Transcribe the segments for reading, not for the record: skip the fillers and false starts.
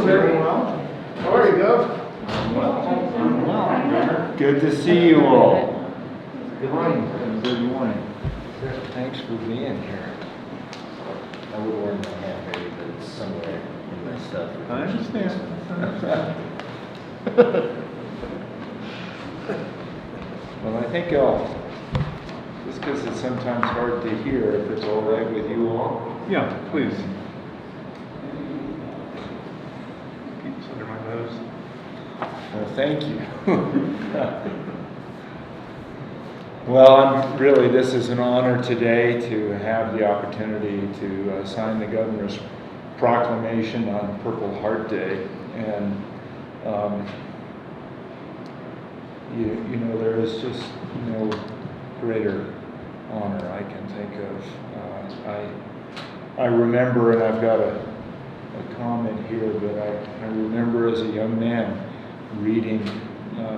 Very well. How are you, Gov? Well. Good to see you all. Good morning. Good morning. Thanks for being here. I would wear my hat maybe, but it's somewhere in my stuff. I understand. Well, I think just because it's sometimes hard to hear, if it's all right with you all. Yeah, please. Keeps under my nose. Well, thank you. Well, this is an honor today to have the opportunity to sign the governor's proclamation on Purple Heart Day. And, there is just no greater honor I can think of. I remember, and I've got a comment here, but I remember as a young man reading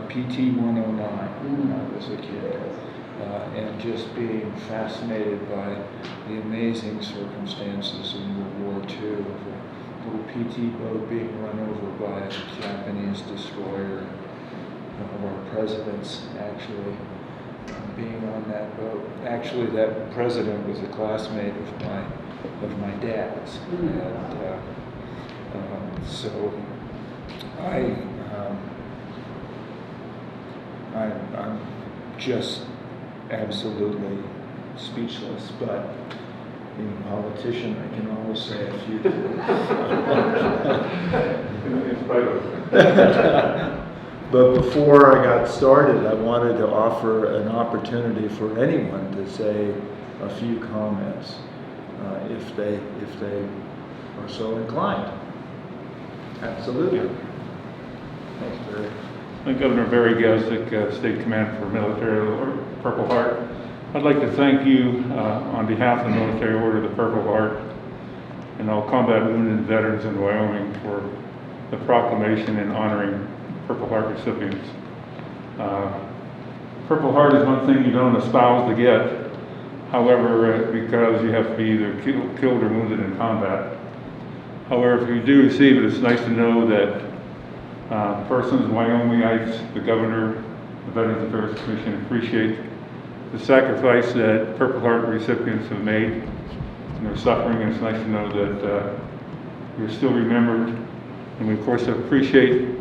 PT 109 when I was a kid, and just being fascinated by the amazing circumstances in World War II of a little PT boat being run over by a Japanese destroyer, of our presidents actually being on that boat. Actually, that president was a classmate of my dad's, and so I'm just absolutely speechless, but being a politician, I can always say a few things. But before I got started, I wanted to offer an opportunity for anyone to say a few comments, if they are so inclined. Absolutely. Thanks, Barry. I'm Governor Barry Gazdick, State Commander for Military Order Purple Heart. I'd like to thank you on behalf of the Military Order of the Purple Heart and all combat wounded veterans in Wyoming for the proclamation and honoring Purple Heart recipients. Purple Heart is one thing you don't espouse to get, however, because you have to be either killed or wounded in combat. However, if you do receive it, it's nice to know that persons in Wyomingites, the governor, the Veterans Affairs Commission appreciate the sacrifice that Purple Heart recipients have made and their suffering, and it's nice to know that you're still remembered. And we, of course, appreciate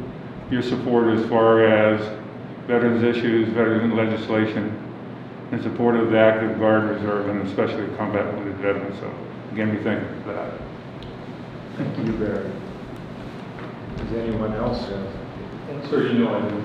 your support as far as veterans issues, veteran legislation, in support of the active Guard, Reserve, and especially combat wounded veterans. So again, we thank you for that. Thank you, Barry. Does anyone else have? Sir, you know I do.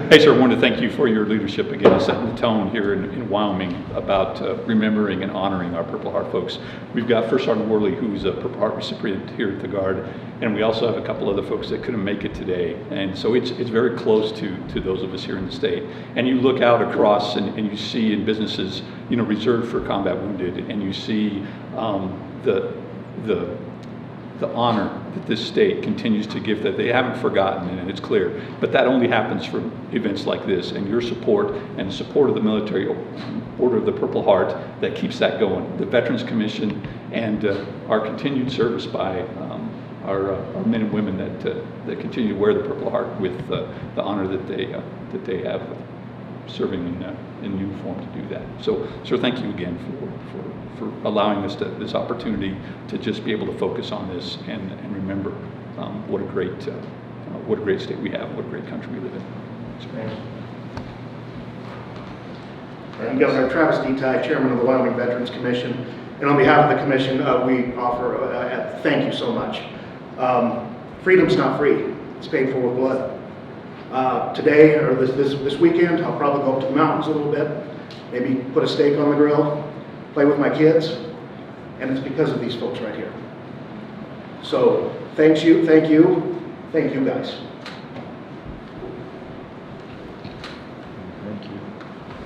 Hey, sir, I wanted to thank you for your leadership again, setting the tone here in Wyoming about remembering and honoring our Purple Heart folks. We've got First Sergeant Worley, who's a Purple Heart recipient here at the Guard, and we also have a couple other folks that couldn't make it today. And so it's very close to those of us here in the state. And you look out across and you see in businesses, reserved for combat wounded, and you see the honor that this state continues to give, that they haven't forgotten, and it's clear. But that only happens from events like this, and your support and the support of the Military Order of the Purple Heart that keeps that going. The Veterans Commission and our continued service by our men and women that continue to wear the Purple Heart with the honor that they have serving in uniform to do that. So, sir, thank you again for allowing us this opportunity to just be able to focus on this and remember what a great state we have, what a great country we live in. I'm Governor Travis Detai, Chairman of the Wyoming Veterans Commission, and on behalf of the Commission, we offer thank you so much. Freedom's not free; it's paid for with blood. Today or this weekend, I'll probably go up to the mountains a little bit, maybe put a steak on the grill, play with my kids, and it's because of these folks right here. So thank you guys. Thank you.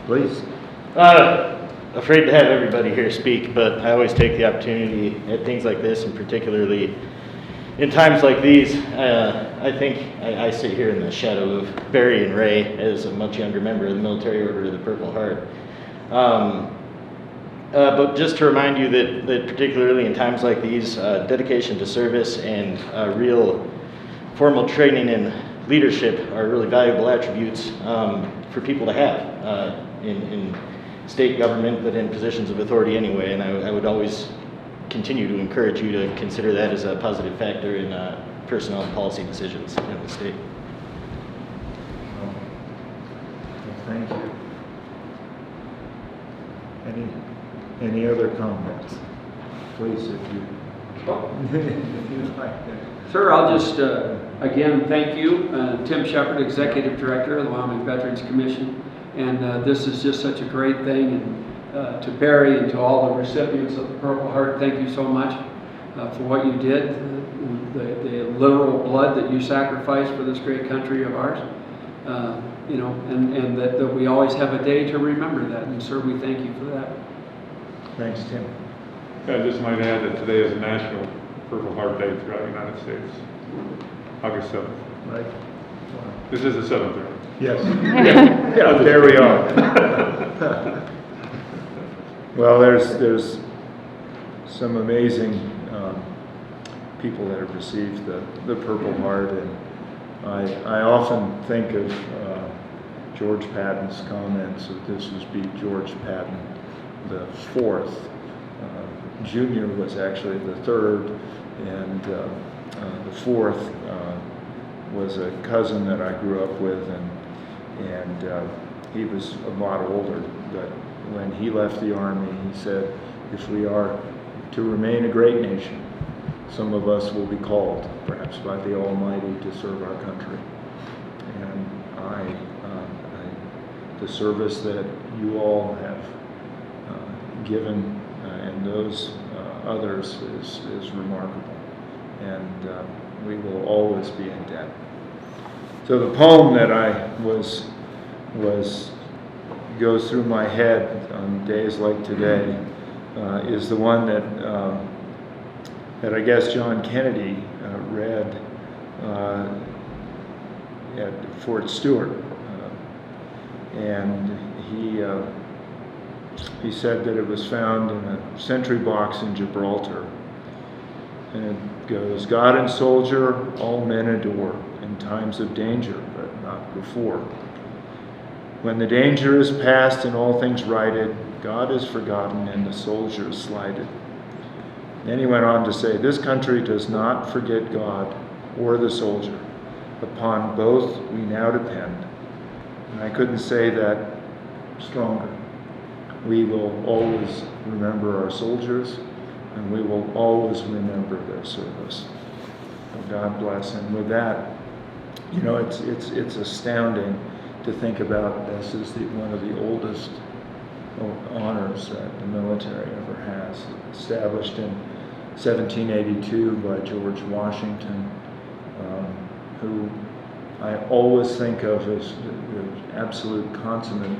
Please. Afraid to have everybody here speak, but I always take the opportunity at things like this, and particularly in times like these. I think I sit here in the shadow of Barry and Ray as a much younger member of the Military Order of the Purple Heart. But just to remind you that particularly in times like these, dedication to service and real formal training in leadership are really valuable attributes for people to have in state government, but in positions of authority anyway. And I would always continue to encourage you to consider that as a positive factor in personnel and policy decisions in the state. Well, thank you. Any other comments? Please, if you like. Sir, I'll just, again, thank you, Tim Shepard, Executive Director of the Wyoming Veterans Commission. And this is just such a great thing. And to Barry and to all the recipients of the Purple Heart, thank you so much for what you did, the literal blood that you sacrificed for this great country of ours. You know, and that we always have a day to remember that. And sir, we thank you for that. Thanks, Tim. I just might add that today is National Purple Heart Day throughout the United States, August 7th. Right? This is the 7th, right? Yes. Yeah, there we are. Well, there's some amazing people that have received the Purple Heart, and I often think of George Patton's comments that this was be George Patton the fourth. Junior was actually the third, and the fourth was a cousin that I grew up with, and he was a lot older, but when he left the Army, he said, if we are to remain a great nation, some of us will be called, perhaps by the Almighty, to serve our country. And the service that you all have given and those others is remarkable, and we will always be in debt. So the poem that I goes through my head on days like today is the one that I guess John Kennedy read at Fort Stewart, and he said that it was found in a sentry box in Gibraltar, and it goes, God and soldier all men adore in times of danger, but not before. When the danger is past and all things righted, God is forgotten and the soldier is slighted. Then he went on to say, this country does not forget God or the soldier. Upon both we now depend. And I couldn't say that stronger. We will always remember our soldiers, and we will always remember their service. So God bless. And with that, you know, it's astounding to think about this as one of the oldest honors that the military ever has. Established in 1782 by George Washington, who I always think of as the absolute consummate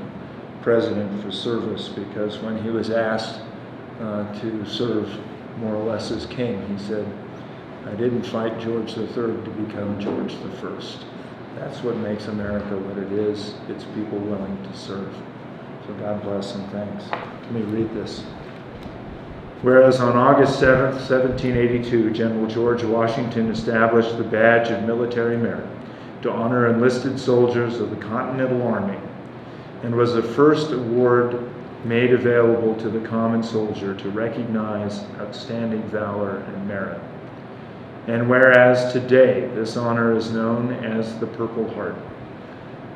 president for service, because when he was asked to serve more or less as king, he said, I didn't fight George III to become George I. That's what makes America what it is. It's people willing to serve. So God bless and thanks. Let me read this. Whereas on August 7th, 1782, General George Washington established the badge of military merit to honor enlisted soldiers of the Continental Army, and was the first award made available to the common soldier to recognize outstanding valor and merit. And whereas today this honor is known as the Purple Heart.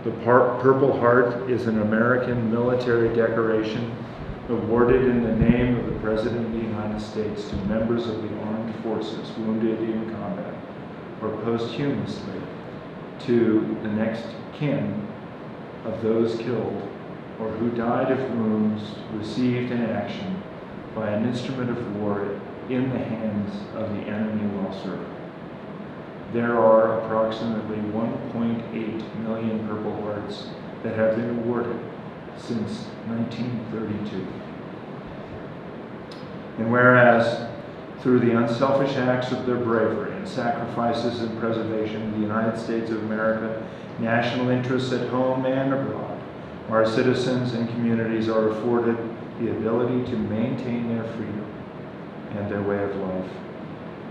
The Purple Heart is an American military decoration awarded in the name of the President of the United States to members of the armed forces wounded in combat, or posthumously to the next kin of those killed or who died of wounds received in action by an instrument of war in the hands of the enemy while serving. There are approximately 1.8 million Purple Hearts that have been awarded since 1932. And whereas through the unselfish acts of their bravery and sacrifices in preservation of the United States of America, national interests at home and abroad, our citizens and communities are afforded the ability to maintain their freedom and their way of life.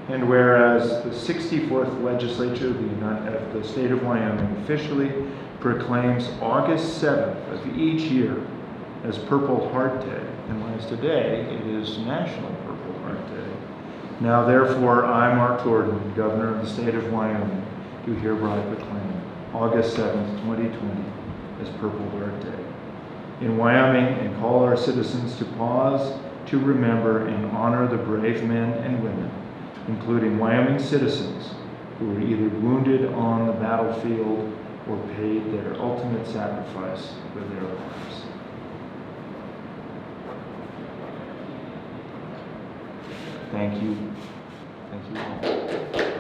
And whereas the 64th legislature of the state of Wyoming officially proclaims August 7th of each year as Purple Heart Day, and whereas today it is National Purple Heart Day. Now therefore, I, Mark Gordon, Governor of the state of Wyoming, do hereby proclaim August 7th, 2020 as Purple Heart Day in Wyoming, and call our citizens to pause to remember and honor the brave men and women, including Wyoming citizens who were either wounded on the battlefield or paid their ultimate sacrifice with their lives. Thank you. Thank you all.